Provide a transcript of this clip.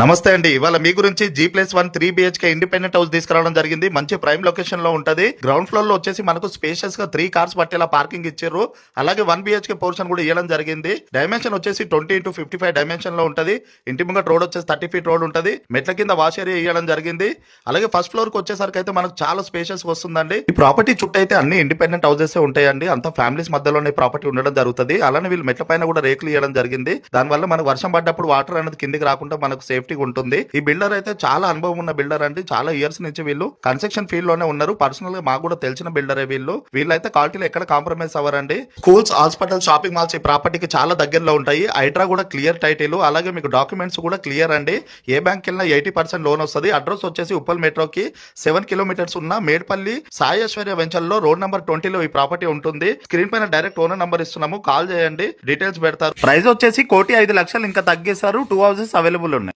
నమస్తే అండి. ఇవాళ మీ గురించి G+1 3 BHK ఇండిపెండెంట్ హౌస్ తీసుకురావడం జరిగింది. మంచి ప్రైమ్ లొకేషన్ లో ఉంటది. గ్రౌండ్ ఫ్లోర్ లో వచ్చేసి మనకు స్పేషియస్ గా 3 కార్స్ పట్టేలా పార్కింగ్ ఇచ్చారు. అలాగే 1 BHK పోర్షన్ కూడా ఇవ్వడం జరిగింది. డైమెన్షన్ వచ్చేసి 20x55 డైమెన్షన్ లో ఉంటది. ఇంటి ముంగట రోడ్ వచ్చేసి 30 ఫీట్ రోడ్ ఉంటది. మెట్ల కింద వాష్ ఏరియా ఇవ్వడం జరిగింది. అలాగే ఫస్ట్ ఫ్లోర్ కి వచ్చేసరికి అయితే మనకు చాలా స్పేషియస్ వస్తుందండి. ఈ ప్రాపర్టీ చుట్టూ అయితే అన్ని ఇండిపెండెంట్ హౌసెస్ ఉంటాయండి. అంతా ఫ్యామిలీస్ మధ్యలోనే ప్రాపర్టీ ఉండడం జరుగుతుంది. అలానే వీళ్ళు మెట్ల పైన కూడా రేకులు ఇవ్వడం జరిగింది. దానివల్ల మనకు వర్షం పడ్డప్పుడు వాటర్ అనేది కిందికి రాకుండా మనకు సేఫ్టీగా ఉంటుంది. ఈ బిల్డర్ అయితే చాలా అనుభవం ఉన్న బిల్డర్ అండి. చాలా ఇయర్స్ నుంచి వీళ్ళు కన్స్ట్రక్షన్ ఫీల్డ్ లోనే ఉన్నారు. పర్సనల్ గా మాకు కూడా తెలిసిన బిల్డరే వీళ్ళైతే క్వాలిటీలో ఎక్కడ కాంప్రమైజ్ అవ్వరండి. స్కూల్స్, హాస్పిటల్, షాపింగ్ మాల్స్ ఈ ప్రాపర్టీకి చాలా దగ్గరలో ఉంటాయి. హైడ్రా కూడా క్లియర్ టైటిల్, అలాగే మీకు డాక్యుమెంట్స్ కూడా క్లియర్ అండి. ఏ బ్యాంక్ వెళ్ళినా 80% లోన్ వస్తుంది. అడ్రస్ వచ్చేసి ఉప్పల్ మెట్రోకి 7 కిలోమీటర్స్ ఉన్న మేడ్పల్లి సాయి ఐశ్వర్య వెంచర్ లో రోడ్ నెంబర్ 20 లో ఈ ప్రాపర్టీ ఉంటుంది. స్క్రీన్ పైన డైరెక్ట్ ఓనర్ నంబర్ ఇస్తున్నాము, కాల్ చేయండి, డీటెయిల్స్ పెడతారు. ప్రైస్ వచ్చేసి 1,05,00,000 ఇంకా తగ్గిస్తారు. 2 హౌసెస్ అవైలబుల్ ఉన్నాయి.